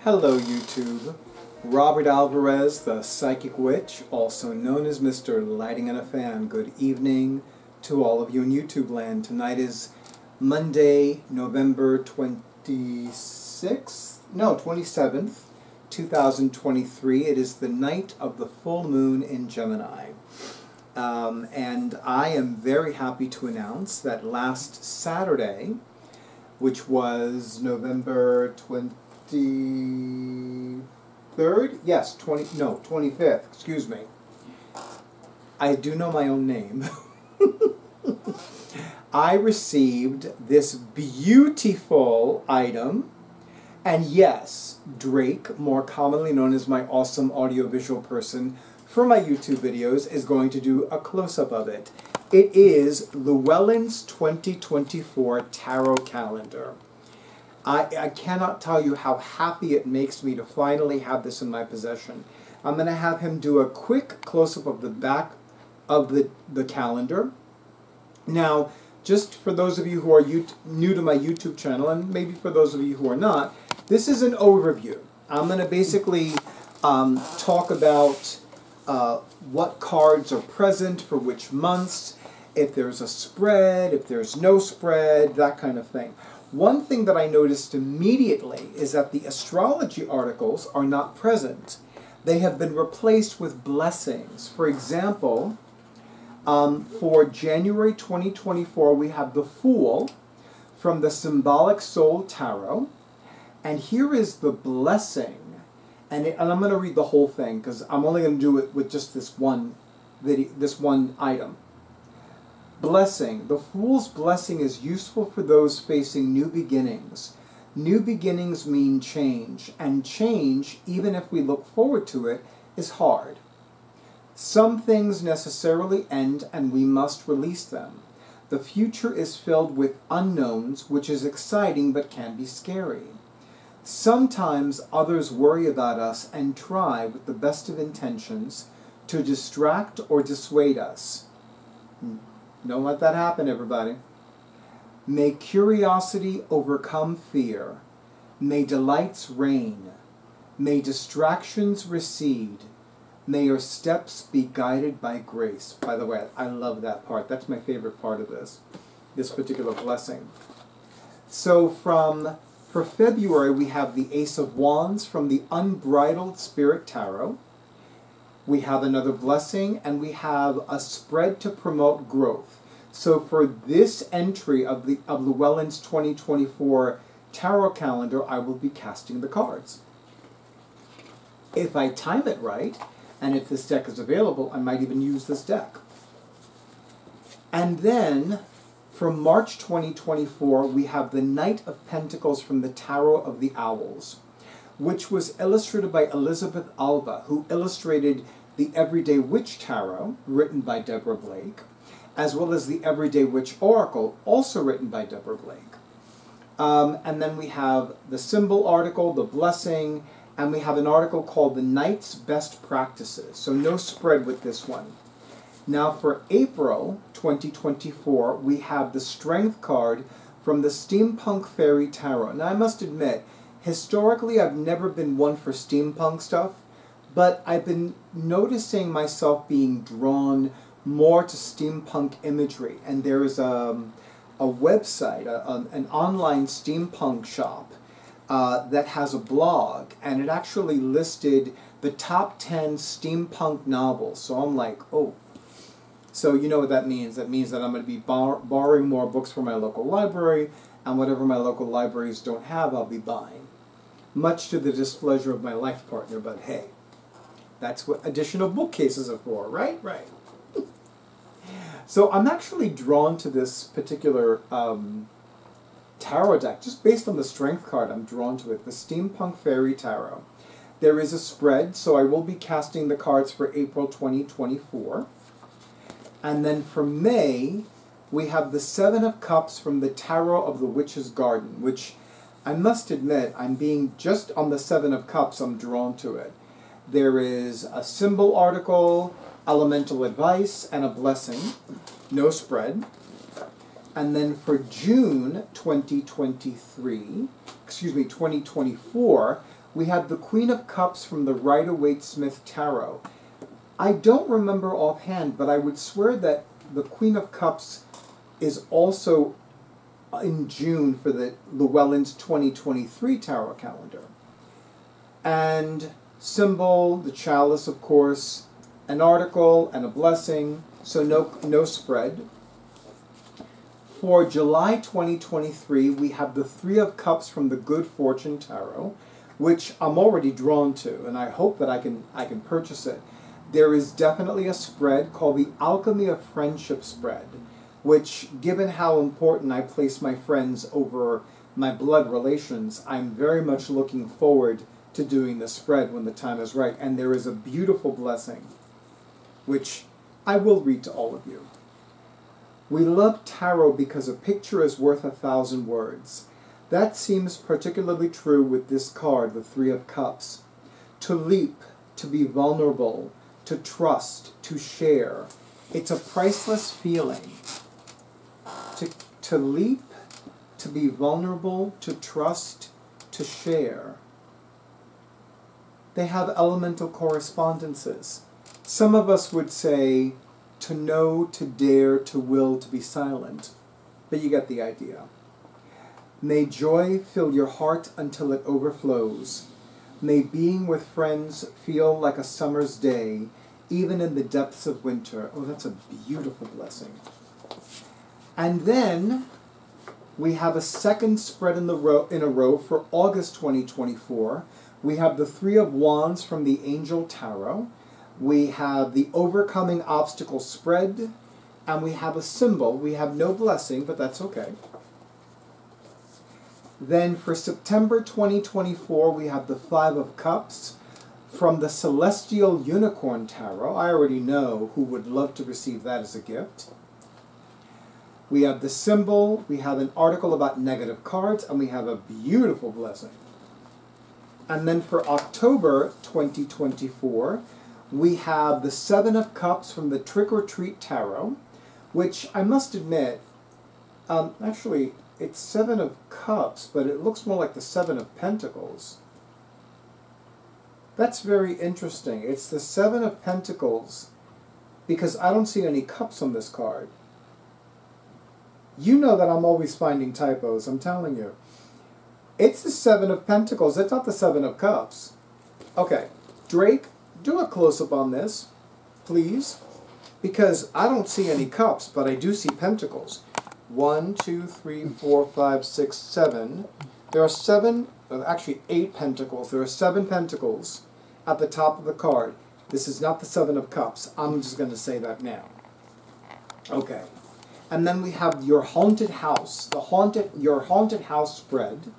Hello YouTube. Robert Alvarez, the Psychic Witch, also known as Mr. Lighting and a Fan. Good evening to all of you in YouTube land. Tonight is Monday, November 27th, 2023. It is the night of the full moon in Gemini. And I am very happy to announce that last Saturday, which was November 23rd? Yes, 25th, excuse me. I do know my own name. I received this beautiful item, and yes, Drake, more commonly known as my awesome audiovisual person for my YouTube videos, is going to do a close-up of it. It is Llewellyn's 2024 Tarot Calendar. I cannot tell you how happy it makes me to finally have this in my possession. I'm going to have him do a quick close-up of the back of the calendar. Now, just for those of you who are new to my YouTube channel, and maybe for those of you who are not, this is an overview. I'm going to basically talk about what cards are present for which months, if there's a spread, if there's no spread, that kind of thing. One thing that I noticed immediately is that the astrology articles are not present. They have been replaced with blessings. For example, for January 2024, we have the Fool from the Symbolic Soul Tarot. And here is the blessing. And I'm going to read the whole thing because I'm only going to do it with just this one video, this one item. Blessing. The Fool's blessing is useful for those facing new beginnings. New beginnings mean change, and change, even if we look forward to it, is hard. Some things necessarily end, and we must release them. The future is filled with unknowns, which is exciting but can be scary. Sometimes others worry about us and try, with the best of intentions, to distract or dissuade us. Don't let that happen, everybody. May curiosity overcome fear. May delights reign. May distractions recede. May your steps be guided by grace. By the way, I love that part. That's my favorite part of this particular blessing. So for February, we have the Ace of Wands from the Unbridled Spirit Tarot. We have another blessing, and we have a spread to promote growth. So for this entry of Llewellyn's 2024 Tarot Calendar, I will be casting the cards. If I time it right, and if this deck is available, I might even use this deck. And then, for March 2024, we have the Knight of Pentacles from the Tarot of the Owls, which was illustrated by Elizabeth Alba, who illustrated the Everyday Witch Tarot, written by Deborah Blake, as well as the Everyday Witch Oracle, also written by Deborah Blake. And then we have the symbol article, the blessing, and we have an article called The Knight's Best Practices. So no spread with this one. Now for April 2024, we have the Strength card from the Steampunk Fairy Tarot. Now I must admit, historically I've never been one for steampunk stuff, but I've been noticing myself being drawn more to steampunk imagery. And there is a website, an online steampunk shop that has a blog, and it actually listed the top 10 steampunk novels. So I'm like, oh. So you know what that means. That means that I'm going to be borrowing more books from my local library, and whatever my local libraries don't have, I'll be buying. Much to the displeasure of my life partner, but hey. That's what additional bookcases are for, right? Right. So I'm actually drawn to this particular tarot deck, just based on the Strength card. I'm drawn to it, the Steampunk Fairy Tarot. There is a spread, so I will be casting the cards for April 2024. And then for May, we have the Seven of Cups from the Tarot of the Witch's Garden, which I must admit, I'm being just on the Seven of Cups, I'm drawn to it. There is a symbol article, elemental advice, and a blessing. No spread. And then for June 2024, We have the Queen of Cups from the Rider-Waite-Smith Tarot. I don't remember offhand, but I would swear that the Queen of Cups is also in June for the Llewellyn's 2023 tarot calendar. And symbol, the chalice, of course, an article and a blessing, so no spread. For July 2023, we have the Three of Cups from the Good Fortune Tarot, which I'm already drawn to, and I hope that I can purchase it. There is definitely a spread called the Alchemy of Friendship spread, which, given how important I place my friends over my blood relations, I'm very much looking forward to doing the spread when the time is right. And there is a beautiful blessing, which I will read to all of you. We love tarot because a picture is worth 1,000 words. That seems particularly true with this card, the Three of Cups. To leap, to be vulnerable, to trust, to share. It's a priceless feeling. To leap, to be vulnerable, to trust, to share. They have elemental correspondences. Some of us would say to know, to dare, to will, to be silent. But you get the idea. May joy fill your heart until it overflows. May being with friends feel like a summer's day, even in the depths of winter. Oh, that's a beautiful blessing. And then we have a second spread in a row for August 2024. We have the Three of Wands from the Angel Tarot. We have the Overcoming Obstacle spread. And we have a symbol. We have no blessing, but that's okay. Then for September 2024, we have the Five of Cups from the Celestial Unicorn Tarot. I already know who would love to receive that as a gift. We have the symbol, we have an article about negative cards, and we have a beautiful blessing. And then for October 2024, we have the Seven of Cups from the Trick or Treat Tarot, which I must admit, actually, it's Seven of Cups, but it looks more like the Seven of Pentacles. That's very interesting. It's the Seven of Pentacles, because I don't see any cups on this card. You know that I'm always finding typos, I'm telling you. It's the Seven of Pentacles, it's not the Seven of Cups. Okay, Drake, do a close-up on this, please, because I don't see any cups, but I do see pentacles. 1, 2, 3, 4, 5, 6, 7. There are 7, actually 8 pentacles. There are 7 pentacles at the top of the card. This is not the Seven of Cups. I'm just going to say that now. Okay. And then we have your haunted house, your haunted house spread.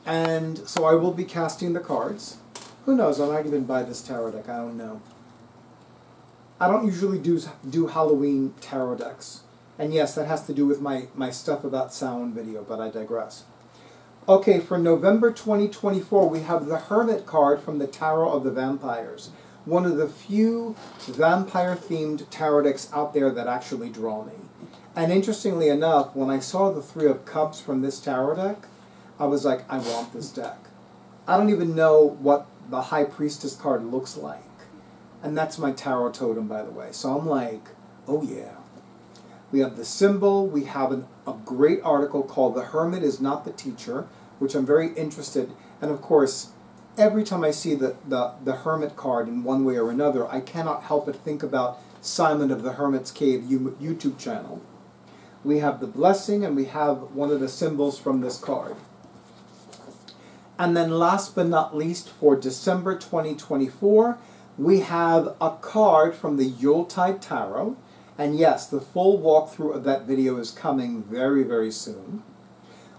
And so I will be casting the cards. Who knows, I might even buy this tarot deck, I don't know. I don't usually do Halloween tarot decks. And yes, that has to do with my stuff about Samhain video, but I digress. Okay, for November 2024, we have the Hermit card from the Tarot of the Vampires. One of the few vampire-themed tarot decks out there that actually draw me. And interestingly enough, when I saw the Three of Cups from this tarot deck, I was like, I want this deck. I don't even know what the High Priestess card looks like. And that's my tarot totem, by the way. So I'm like, oh yeah. We have the symbol. We have a great article called The Hermit is Not the Teacher, which I'm very interested in. And of course, every time I see the Hermit card in one way or another, I cannot help but think about Simon of the Hermit's Cave YouTube channel. We have the blessing, and we have one of the symbols from this card. And then last but not least, for December 2024, we have a card from the Yuletide Tarot. And yes, the full walkthrough of that video is coming very, very soon.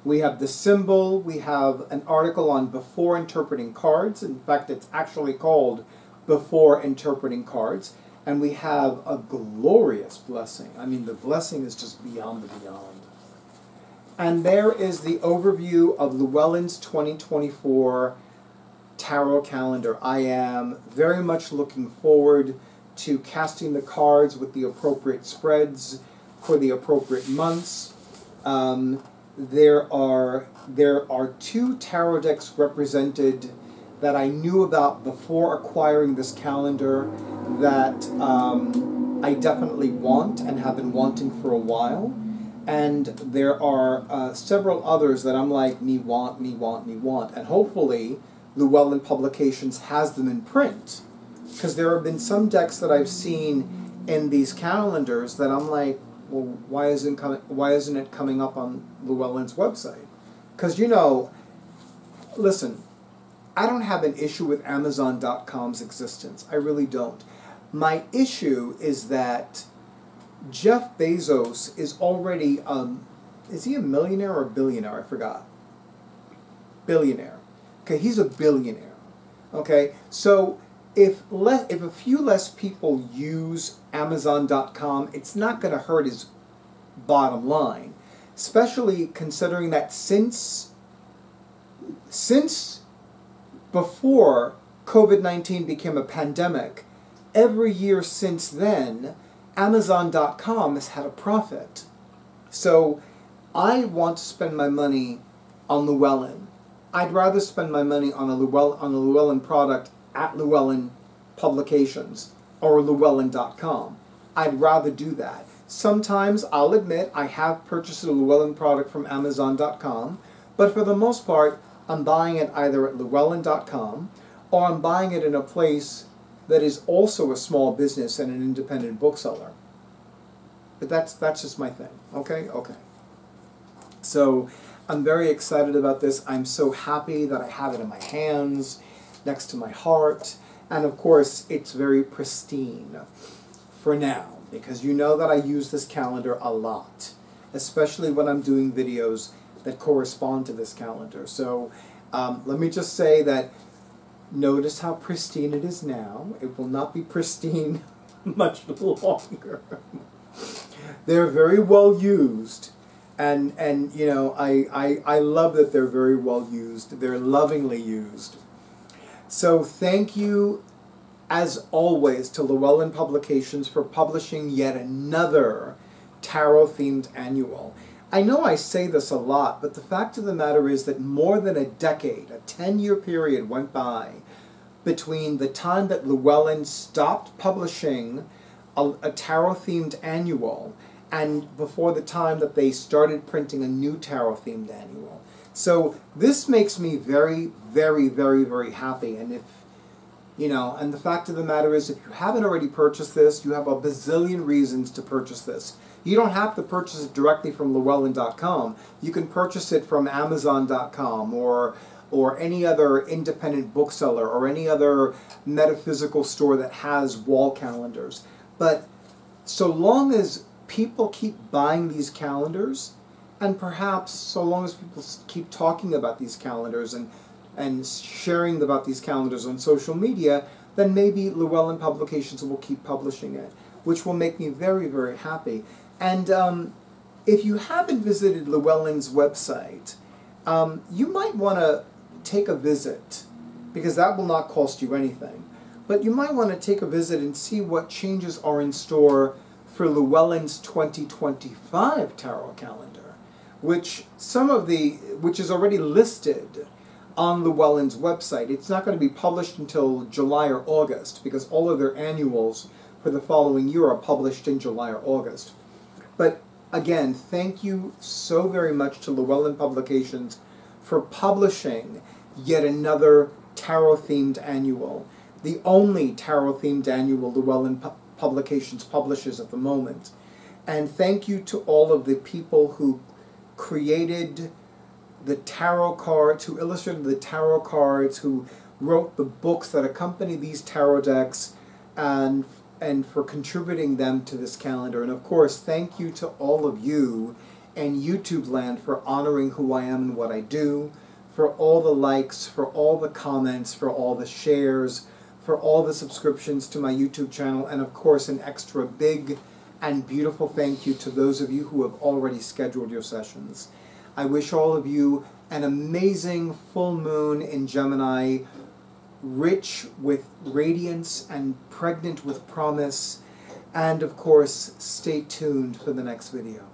We have the symbol, we have an article on Before Interpreting Cards. In fact, it's actually called Before Interpreting Cards. And we have a glorious blessing. I mean, the blessing is just beyond the beyond. And there is the overview of Llewellyn's 2024 tarot calendar. I am very much looking forward to casting the cards with the appropriate spreads for the appropriate months. there are two tarot decks represented that I knew about before acquiring this calendar that I definitely want and have been wanting for a while. And there are several others that I'm like, me want. And hopefully Llewellyn Publications has them in print. Because there have been some decks that I've seen in these calendars that I'm like, well, why isn't it coming up on Llewellyn's website? Because, you know, listen, I don't have an issue with Amazon.com's existence. I really don't. My issue is that Jeff Bezos is already, is he a millionaire or a billionaire? I forgot. Billionaire. Okay, he's a billionaire. Okay, so if a few less people use Amazon.com, it's not going to hurt his bottom line. Especially considering that since before COVID-19 became a pandemic, every year since then, Amazon.com has had a profit. So I want to spend my money on Llewellyn. I'd rather spend my money on a Llewellyn product at Llewellyn Publications or Llewellyn.com. I'd rather do that. Sometimes, I'll admit, I have purchased a Llewellyn product from Amazon.com, but for the most part, I'm buying it either at Llewellyn.com or I'm buying it in a place that is also a small business and an independent bookseller. But that's just my thing. Okay? Okay. So I'm very excited about this. I'm so happy that I have it in my hands, next to my heart. And of course, it's very pristine for now, because you know that I use this calendar a lot, especially when I'm doing videos that correspond to this calendar. So let me just say that notice how pristine it is now. It will not be pristine much longer. They're very well used, and you know, I love that they're very well used. They're lovingly used. So thank you, as always, to Llewellyn Publications for publishing yet another tarot-themed annual. I know I say this a lot, but the fact of the matter is that more than a decade, a 10-year period went by between the time that Llewellyn stopped publishing a tarot-themed annual and before the time that they started printing a new tarot-themed annual. So this makes me very, very, very, very happy. And if, you know, and the fact of the matter is, if you haven't already purchased this, you have a bazillion reasons to purchase this. You don't have to purchase it directly from Llewellyn.com. You can purchase it from Amazon.com or any other independent bookseller or any other metaphysical store that has wall calendars. But so long as people keep buying these calendars, and perhaps so long as people keep talking about these calendars and sharing about these calendars on social media, then maybe Llewellyn Publications will keep publishing it, which will make me very, very happy. And if you haven't visited Llewellyn's website, you might want to take a visit, because that will not cost you anything. But you might want to take a visit and see what changes are in store for Llewellyn's 2025 tarot calendar, which is already listed on Llewellyn's website. It's not going to be published until July or August, because all of their annuals for the following year are published in July or August. But again, thank you so very much to Llewellyn Publications for publishing yet another tarot-themed annual, the only tarot-themed annual Llewellyn Publications publishes at the moment. And thank you to all of the people who created the tarot cards, who illustrated the tarot cards, who wrote the books that accompany these tarot decks, and for contributing them to this calendar. And of course, thank you to all of you and YouTube land for honoring who I am and what I do, for all the likes, for all the comments, for all the shares, for all the subscriptions to my YouTube channel, and of course an extra big and beautiful thank you to those of you who have already scheduled your sessions. I wish all of you an amazing full moon in Gemini, rich with radiance and pregnant with promise, and of course, stay tuned for the next video.